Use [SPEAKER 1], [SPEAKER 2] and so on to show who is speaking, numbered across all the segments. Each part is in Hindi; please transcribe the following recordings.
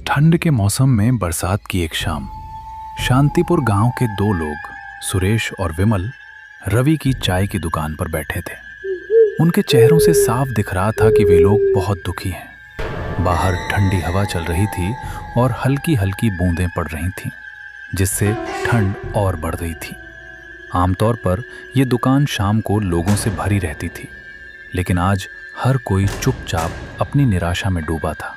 [SPEAKER 1] ठंड के मौसम में बरसात की एक शाम शांतिपुर गांव के दो लोग सुरेश और विमल रवि की चाय की दुकान पर बैठे थे। उनके चेहरों से साफ दिख रहा था कि वे लोग बहुत दुखी हैं। बाहर ठंडी हवा चल रही थी और हल्की हल्की बूंदें पड़ रही थीं, जिससे ठंड और बढ़ रही थी। आमतौर पर यह दुकान शाम को लोगों से भरी रहती थी, लेकिन आज हर कोई चुपचाप अपनी निराशा में डूबा था।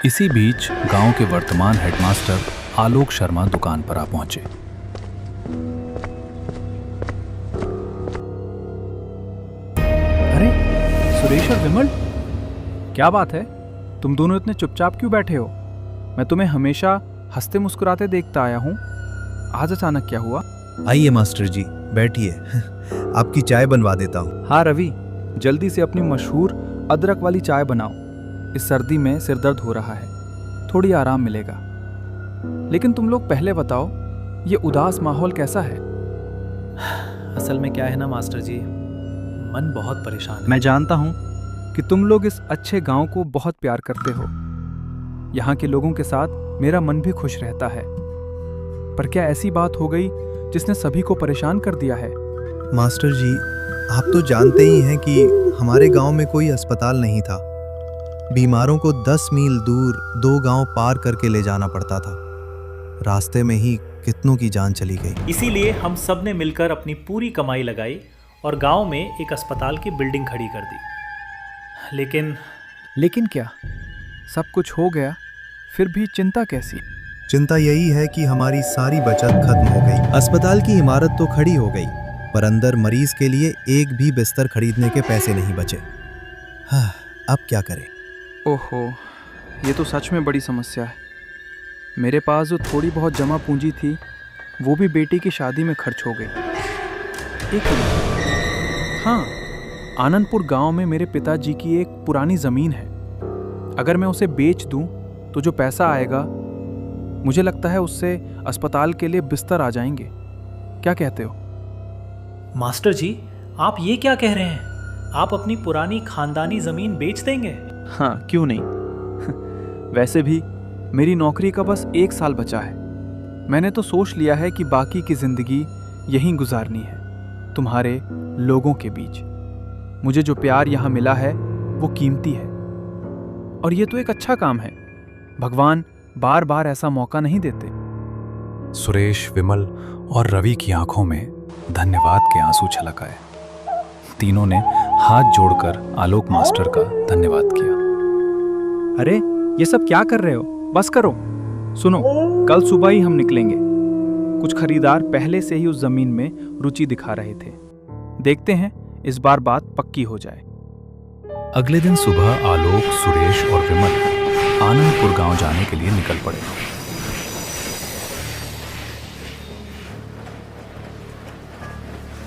[SPEAKER 1] इसी बीच गांव के वर्तमान हेडमास्टर आलोक शर्मा दुकान पर आ पहुंचे।
[SPEAKER 2] अरे सुरेश और विमल, क्या बात है? तुम दोनों इतने चुपचाप क्यों बैठे हो? मैं तुम्हें हमेशा हंसते मुस्कुराते देखता आया हूँ, आज अचानक क्या हुआ?
[SPEAKER 3] आइए मास्टर जी, बैठिए। आपकी चाय बनवा देता हूँ।
[SPEAKER 2] हाँ रवि, जल्दी से अपनी मशहूर अदरक वाली चाय बनाओ। इस सर्दी में सिर दर्द हो रहा है, थोड़ी आराम मिलेगा। लेकिन तुम लोग पहले बताओ, ये उदास माहौल कैसा है?
[SPEAKER 4] असल में क्या है ना मास्टर जी, मन बहुत परेशान है।
[SPEAKER 2] मैं जानता हूँ कि तुम लोग इस अच्छे गांव को बहुत प्यार करते हो। यहाँ के लोगों के साथ मेरा मन भी खुश रहता है, पर क्या ऐसी बात हो गई जिसने सभी को परेशान कर दिया है?
[SPEAKER 3] मास्टर जी, आप तो जानते ही हैं कि हमारे गांव में कोई अस्पताल नहीं था। बीमारों को 10 मील दूर 2 गांव पार करके ले जाना पड़ता था। रास्ते में ही कितनों की जान चली गई।
[SPEAKER 4] इसीलिए हम सब ने मिलकर अपनी पूरी कमाई लगाई और गांव में एक अस्पताल की बिल्डिंग खड़ी कर दी।
[SPEAKER 2] लेकिन क्या सब कुछ हो गया, फिर भी चिंता कैसी?
[SPEAKER 3] चिंता यही है कि हमारी सारी बचत खत्म हो गई। अस्पताल की इमारत तो खड़ी हो गई, पर अंदर मरीज के लिए एक भी बिस्तर खरीदने के पैसे नहीं बचे। हाँ, अब क्या करें?
[SPEAKER 2] ओहो, ये तो सच में बड़ी समस्या है। मेरे पास जो थोड़ी बहुत जमा पूंजी थी, वो भी बेटी की शादी में खर्च हो गई। एक मिनट, हाँ, आनंदपुर गांव में मेरे पिताजी की एक पुरानी ज़मीन है। अगर मैं उसे बेच दूं, तो जो पैसा आएगा, मुझे लगता है उससे अस्पताल के लिए बिस्तर आ जाएंगे। क्या कहते हो?
[SPEAKER 4] मास्टर जी, आप ये क्या कह रहे हैं? आप अपनी पुरानी खानदानी ज़मीन बेच देंगे?
[SPEAKER 2] हाँ, क्यों नहीं। वैसे भी मेरी नौकरी का बस 1 साल बचा है। मैंने तो सोच लिया है कि बाकी की ज़िंदगी यहीं गुजारनी है, तुम्हारे लोगों के बीच। मुझे जो प्यार यहाँ मिला है वो कीमती है, और ये तो एक अच्छा काम है। भगवान बार बार ऐसा मौका नहीं देते।
[SPEAKER 1] सुरेश, विमल और रवि की आंखों में धन्यवाद के आंसू छलक आए। तीनों ने हाथ जोड़कर आलोक मास्टर का धन्यवाद किया।
[SPEAKER 2] अरे ये सब क्या कर रहे हो? बस करो। सुनो, कल सुबह ही हम निकलेंगे। कुछ खरीदार पहले से ही उस जमीन में रुचि दिखा रहे थे। देखते हैं इस बार बात पक्की हो जाए।
[SPEAKER 1] अगले दिन सुबह आलोक, सुरेश और विमल आनंदपुर गांव जाने के लिए निकल पड़े।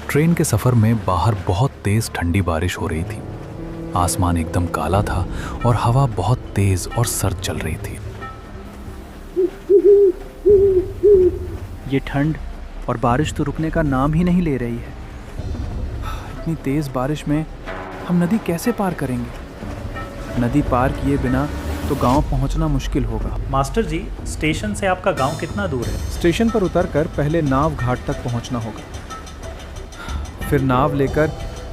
[SPEAKER 1] ट्रेन के सफर में बाहर बहुत तेज ठंडी बारिश हो रही थी। आसमान एकदम काला था और हवा बहुत तेज और सर्द चल रही थी।
[SPEAKER 2] ये ठंड और बारिश तो रुकने का नाम ही नहीं ले रही है। इतनी तेज बारिश में हम नदी कैसे पार करेंगे? नदी पार किए बिना तो गांव पहुंचना मुश्किल होगा।
[SPEAKER 4] मास्टर जी, स्टेशन से आपका गांव कितना दूर है?
[SPEAKER 2] स्टेशन पर उतरकर पहले नाव घाट तक पहुंचना होगा, फिर नाव लेकर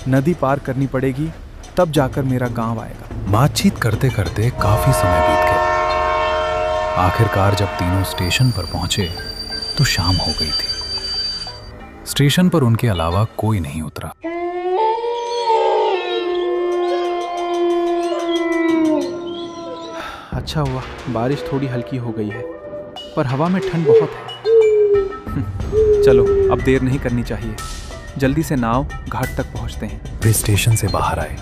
[SPEAKER 2] नदी पार करनी पड़ेगी, तब जाकर मेरा गांव आएगा।
[SPEAKER 1] बातचीत करते करते काफी समय बीत गया। आखिरकार जब तीनों स्टेशन पर पहुंचे तो शाम हो गई थी। स्टेशन पर उनके अलावा कोई नहीं उतरा।
[SPEAKER 2] अच्छा हुआ बारिश थोड़ी हल्की हो गई है, पर हवा में ठंड बहुत है। चलो, अब देर नहीं करनी चाहिए। जल्दी से नाव घाट तक पहुंचते हैं।
[SPEAKER 1] वे स्टेशन से बाहर आए।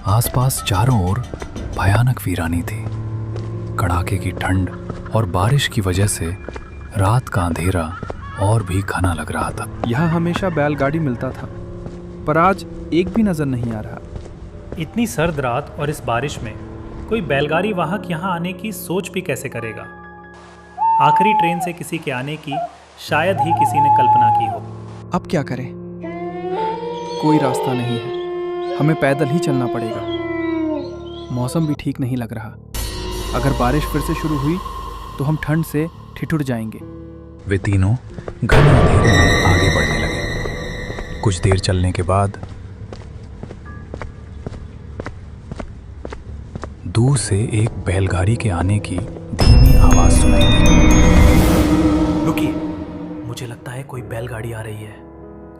[SPEAKER 1] आसपास चारों ओर भयानक वीरानी थी। कड़ाके की ठंड और बारिश की वजह से रात का अंधेरा और भी घना लग रहा था।
[SPEAKER 2] यहाँ हमेशा बैलगाड़ी मिलता था, पर आज एक भी नजर नहीं आ रहा।
[SPEAKER 4] इतनी सर्द रात और इस बारिश में कोई बैलगाड़ी वाहक यहाँ आने की सोच भी कैसे करेगा? आखिरी ट्रेन से किसी के आने की शायद ही किसी ने कल्पना की हो।
[SPEAKER 2] अब क्या करें? कोई रास्ता नहीं है, हमें पैदल ही चलना पड़ेगा। मौसम भी ठीक नहीं लग रहा। अगर बारिश फिर से शुरू हुई तो हम ठंड से ठिठुर जाएंगे।
[SPEAKER 1] वे तीनों घने अंधेरे में आगे बढ़ने लगे। कुछ देर चलने के बाद दूर से एक बैलगाड़ी के आने की धीमी आवाज सुनाई दी।
[SPEAKER 4] रुकिए, मुझे लगता है कोई बैलगाड़ी आ रही है,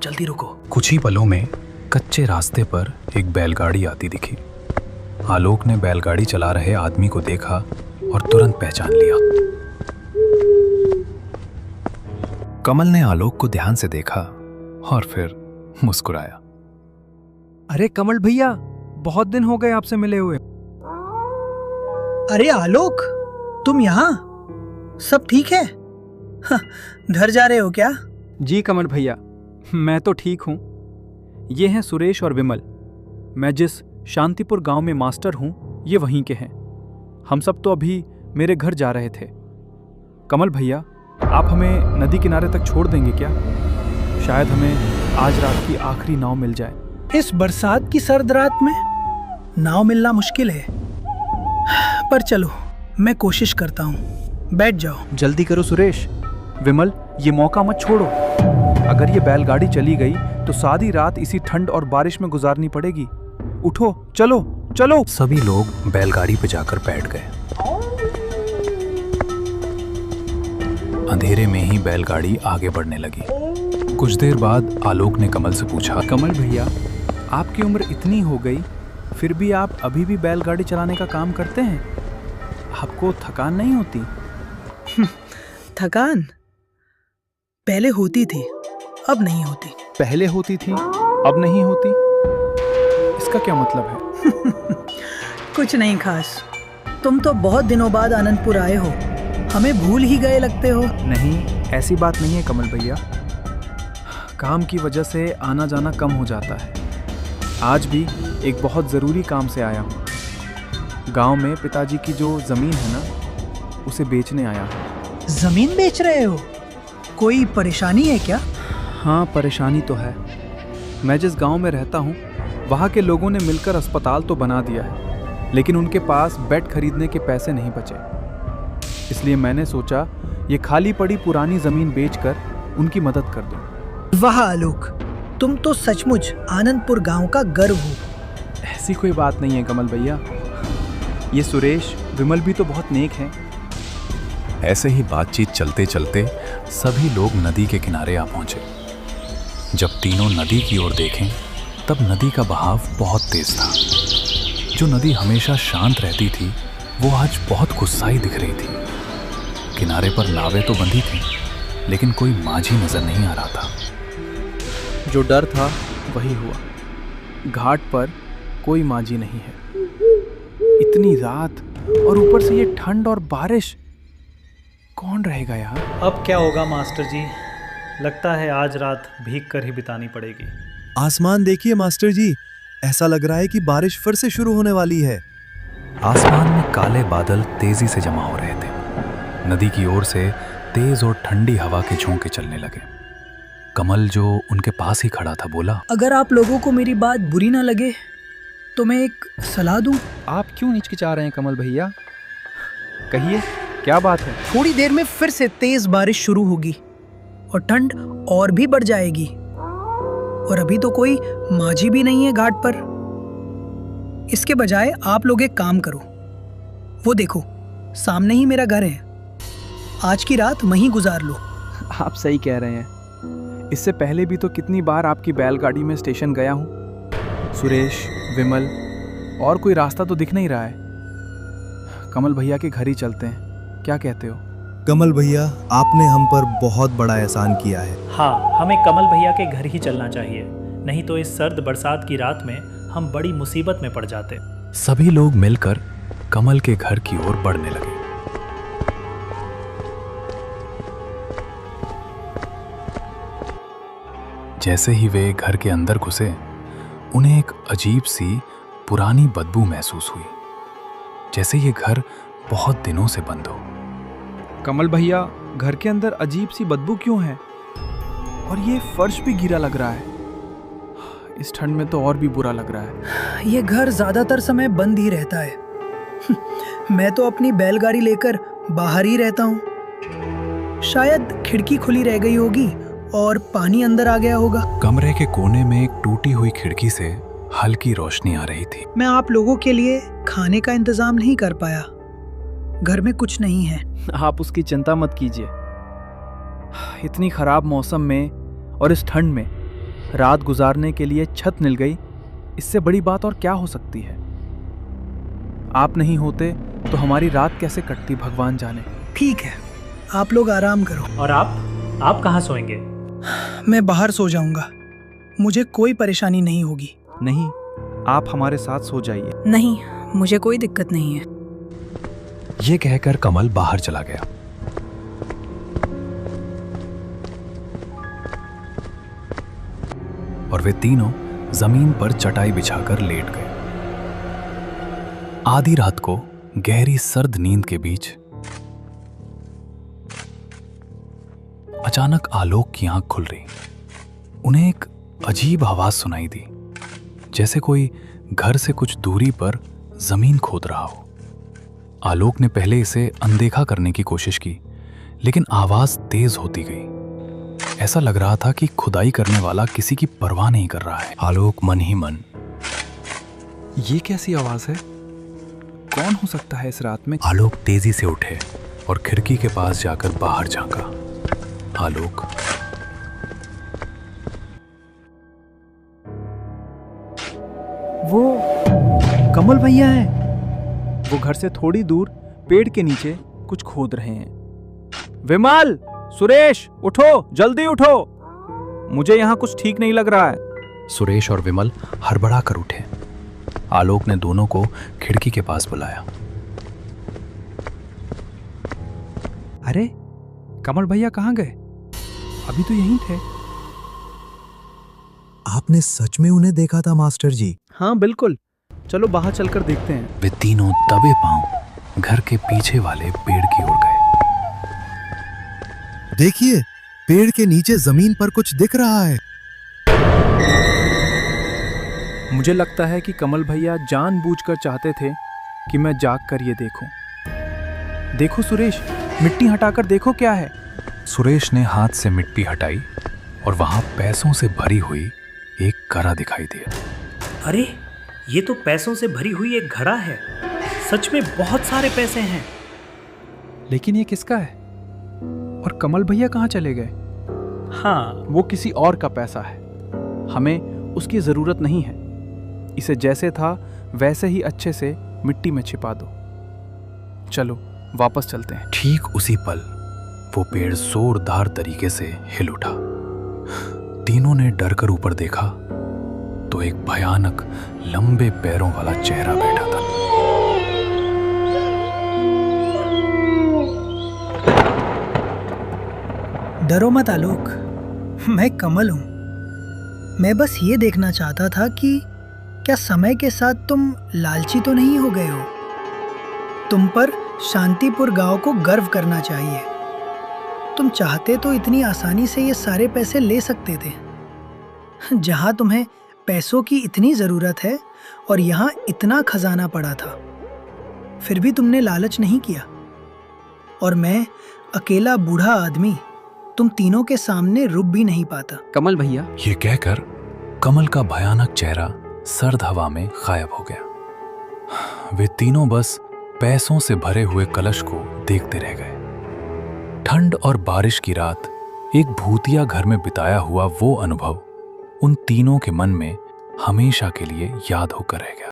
[SPEAKER 4] जल्दी रुको।
[SPEAKER 1] कुछ ही पलों में कच्चे रास्ते पर एक बैलगाड़ी आती दिखी। आलोक ने बैलगाड़ी चला रहे आदमी को देखा और तुरंत पहचान लिया। कमल ने आलोक को ध्यान से देखा और फिर मुस्कुराया।
[SPEAKER 2] अरे कमल भैया, बहुत दिन हो गए आपसे मिले हुए।
[SPEAKER 5] अरे आलोक, तुम यहाँ? सब ठीक है? घर जा रहे हो क्या?
[SPEAKER 2] जी कमल भैया, मैं तो ठीक हूँ। ये हैं सुरेश और विमल। मैं जिस शांतिपुर गांव में मास्टर हूँ, ये वहीं के हैं। हम सब तो अभी मेरे घर जा रहे थे। कमल भैया, आप हमें नदी किनारे तक छोड़ देंगे क्या? शायद हमें आज रात की आखिरी नाव मिल जाए।
[SPEAKER 5] इस बरसात की सर्द रात में नाव मिलना मुश्किल है, पर चलो मैं कोशिश करता हूँ। बैठ जाओ।
[SPEAKER 2] जल्दी करो सुरेश। विमल, ये मौका मत छोड़ो। अगर ये बैलगाड़ी चली गई तो सारी रात इसी ठंड और बारिश में गुजारनी पड़ेगी। उठो, चलो चलो।
[SPEAKER 1] सभी लोग बैलगाड़ी पर जाकर बैठ गए। अंधेरे में ही बैलगाड़ी आगे बढ़ने लगी। कुछ देर बाद आलोक ने कमल से पूछा,
[SPEAKER 2] कमल भैया, आपकी उम्र इतनी हो गई, फिर भी आप अभी भी बैलगाड़ी चलाने का काम करते हैं? आपको थकान नहीं होती?
[SPEAKER 5] थकान पहले होती थी, अब नहीं होती।
[SPEAKER 2] पहले होती थी, अब नहीं होती? इसका क्या मतलब है?
[SPEAKER 5] कुछ नहीं खास। तुम तो बहुत दिनों बाद आनंदपुर आए हो, हमें भूल ही गए लगते हो।
[SPEAKER 2] नहीं, ऐसी बात नहीं है कमल भैया। काम की वजह से आना जाना कम हो जाता है। आज भी एक बहुत ज़रूरी काम से आया हूँ। गांव में पिताजी की जो ज़मीन है ना, उसे बेचने आया हूँ।
[SPEAKER 5] जमीन बेच रहे हो? कोई परेशानी है क्या?
[SPEAKER 2] हाँ, परेशानी तो है। मैं जिस गांव में रहता हूँ, वहाँ के लोगों ने मिलकर अस्पताल तो बना दिया है, लेकिन उनके पास बेड खरीदने के पैसे नहीं बचे। इसलिए मैंने सोचा ये खाली पड़ी पुरानी ज़मीन बेचकर उनकी मदद कर दूँ।
[SPEAKER 5] वाह आलोक, तुम तो सचमुच आनंदपुर गांव का गर्व हो।
[SPEAKER 2] ऐसी कोई बात नहीं है कमल भैया। ये सुरेश, विमल भी तो बहुत नेक हैं।
[SPEAKER 1] ऐसे ही बातचीत चलते चलते सभी लोग नदी के किनारे आ पहुंचे। जब तीनों नदी की ओर देखें, तब नदी का बहाव बहुत तेज था। जो नदी हमेशा शांत रहती थी, वो आज बहुत गुस्साई दिख रही थी। किनारे पर नावें तो बंधी थीं, लेकिन कोई माझी नजर नहीं आ रहा था।
[SPEAKER 2] जो डर था वही हुआ। घाट पर कोई माझी नहीं है। इतनी रात और ऊपर से ये ठंड और बारिश, कौन रहेगा यहाँ?
[SPEAKER 4] अब क्या होगा मास्टर जी? लगता है आज रात भीग कर ही बितानी पड़ेगी।
[SPEAKER 3] आसमान देखिए मास्टर जी, ऐसा लग रहा है कि बारिश फिर से शुरू होने वाली है।
[SPEAKER 1] आसमान में काले बादल तेजी से जमा हो रहे थे। नदी की ओर से तेज और ठंडी हवा के झोंके चलने लगे। कमल, जो उनके पास ही खड़ा था, बोला,
[SPEAKER 5] अगर आप लोगों को मेरी बात बुरी ना लगे तो मैं एक सलाह दूं।
[SPEAKER 2] आप क्यों हिचकिचा रहे हैं कमल भैया? कहिए, क्या बात है?
[SPEAKER 5] थोड़ी देर में फिर से तेज बारिश शुरू होगी और ठंड और भी बढ़ जाएगी। और अभी तो कोई माझी भी नहीं है घाट पर। इसके बजाय आप लोग एक काम करो, वो देखो सामने ही मेरा घर है, आज की रात वहीं गुजार लो।
[SPEAKER 2] आप सही कह रहे हैं। इससे पहले भी तो कितनी बार आपकी बैलगाड़ी में स्टेशन गया हूँ। सुरेश, विमल, और कोई रास्ता तो दिख नहीं रहा है। कमल भैया के घर ही चलते हैं, क्या कहते हो?
[SPEAKER 3] कमल भैया, आपने हम पर बहुत बड़ा एहसान किया है।
[SPEAKER 4] हाँ, हमें कमल भैया के घर ही चलना चाहिए, नहीं तो इस सर्द बरसात की रात में हम बड़ी मुसीबत में पड़ जाते।
[SPEAKER 1] सभी लोग मिलकर कमल के घर की ओर बढ़ने लगे। जैसे ही वे घर के अंदर घुसे, उन्हें एक अजीब सी पुरानी बदबू महसूस हुई, जैसे ये घर बहुत दिनों से बंद हो।
[SPEAKER 2] कमल भैया, घर के अंदर अजीब सी बदबू क्यों है? और ये फर्श भी गीला लग रहा है। इस ठंड में तो और भी बुरा लग रहा है।
[SPEAKER 5] ये घर ज्यादातर समय बंद ही रहता है। मैं तो अपनी बैलगाड़ी लेकर बाहर ही रहता हूँ। शायद खिड़की खुली रह गई होगी और पानी अंदर आ गया होगा।
[SPEAKER 1] कमरे के कोने में एक टूटी हुई खिड़की से हल्की रोशनी आ रही थी।
[SPEAKER 5] मैं आप लोगों के लिए खाने का इंतजाम नहीं कर पाया। घर में कुछ नहीं है।
[SPEAKER 2] आप उसकी चिंता मत कीजिए। इतनी खराब मौसम में और इस ठंड में रात गुजारने के लिए छत मिल गई, इससे बड़ी बात और क्या हो सकती है। आप नहीं होते तो हमारी रात कैसे कटती भगवान जाने।
[SPEAKER 5] ठीक है, आप लोग आराम करो।
[SPEAKER 4] और आप कहाँ सोएंगे?
[SPEAKER 5] मैं बाहर सो जाऊंगा, मुझे कोई परेशानी नहीं होगी।
[SPEAKER 2] नहीं, आप हमारे साथ सो जाइए।
[SPEAKER 5] नहीं, मुझे कोई दिक्कत नहीं है।
[SPEAKER 1] ये कहकर कमल बाहर चला गया। और वे तीनों जमीन पर चटाई बिछाकर लेट गए। आधी रात को गहरी सर्द नींद के बीच अचानक आलोक की आंख खुल रही। उन्हें एक अजीब आवाज सुनाई दी, जैसे कोई घर से कुछ दूरी पर जमीन खोद रहा हो। आलोक ने पहले इसे अनदेखा करने की कोशिश की, लेकिन आवाज तेज होती गई। ऐसा लग रहा था कि खुदाई करने वाला किसी की परवाह नहीं कर रहा है। आलोक मन ही मन,
[SPEAKER 2] ये कैसी आवाज है? कौन हो सकता है इस रात में?
[SPEAKER 1] आलोक तेजी से उठे और खिड़की के पास जाकर बाहर झांका। आलोक
[SPEAKER 2] वो कमल भैया हैं। वो घर से थोड़ी दूर पेड़ के नीचे कुछ खोद रहे हैं। विमल, सुरेश, उठो, जल्दी उठो। मुझे यहाँ कुछ ठीक नहीं लग रहा है।
[SPEAKER 1] सुरेश और विमल हड़बड़ा कर उठे। आलोक ने दोनों को खिड़की के पास बुलाया।
[SPEAKER 2] अरे, कमल भैया कहाँ गए? अभी तो यहीं थे।
[SPEAKER 3] आपने सच में उन्हें देखा था मास्टर जी?
[SPEAKER 2] हाँ बिल्कुल, चलो बाहर चलकर देखते हैं।
[SPEAKER 1] वे तीनों दबे पांव घर के पीछे वाले पेड़ की ओर गए।
[SPEAKER 3] देखिए, पेड़ के नीचे जमीन पर कुछ दिख रहा है।
[SPEAKER 2] मुझे लगता है कि कमल भैया जानबूझकर चाहते थे कि मैं जाग कर ये देखूं। देखो सुरेश, मिट्टी हटाकर देखो क्या है।
[SPEAKER 1] सुरेश ने हाथ से मिट्टी हटाई और वहां पैसों से भरी हुई एक घड़ा दिखाई दिया।
[SPEAKER 4] अरे, ये तो पैसों से भरी हुई एक घड़ा है। सच में बहुत सारे पैसे हैं।
[SPEAKER 2] लेकिन ये किसका है? और कमल भैया कहाँ चले गए?
[SPEAKER 4] हाँ,
[SPEAKER 2] वो किसी और का पैसा है। हमें उसकी जरूरत नहीं है। इसे जैसे था वैसे ही अच्छे से मिट्टी में छिपा दो। चलो वापस चलते हैं।
[SPEAKER 1] ठीक उसी पल वो पेड़ जोरदार तरीके से हिल उठा। तीनों ने डरकर ऊपर देखा तो एक भयानक लंबे पैरों वाला चेहरा बैठा था।
[SPEAKER 5] डरो मत आलोक, मैं कमल हूं। मैं बस ये देखना चाहता था कि क्या समय के साथ तुम लालची तो नहीं हो गए हो। तुम पर शांतिपुर गांव को गर्व करना चाहिए। तुम चाहते तो इतनी आसानी से ये सारे पैसे ले सकते थे। जहां तुम्हें पैसों की इतनी ज़रूरत है और यहाँ इतना खजाना पड़ा था, फिर भी तुमने लालच नहीं किया। और मैं अकेला बूढ़ा आदमी तुम तीनों के सामने रुक भी नहीं पाता।
[SPEAKER 2] कमल भैया,
[SPEAKER 1] ये कहकर कमल का भयानक चेहरा सर्द हवा में गायब हो गया। वे तीनों बस पैसों से भरे हुए कलश को देखते रह गए। ठंड और बारिश की रात एक भूतिया घर में बिताया हुआ वो अनुभव उन तीनों के मन में हमेशा के लिए याद होकर रह गया।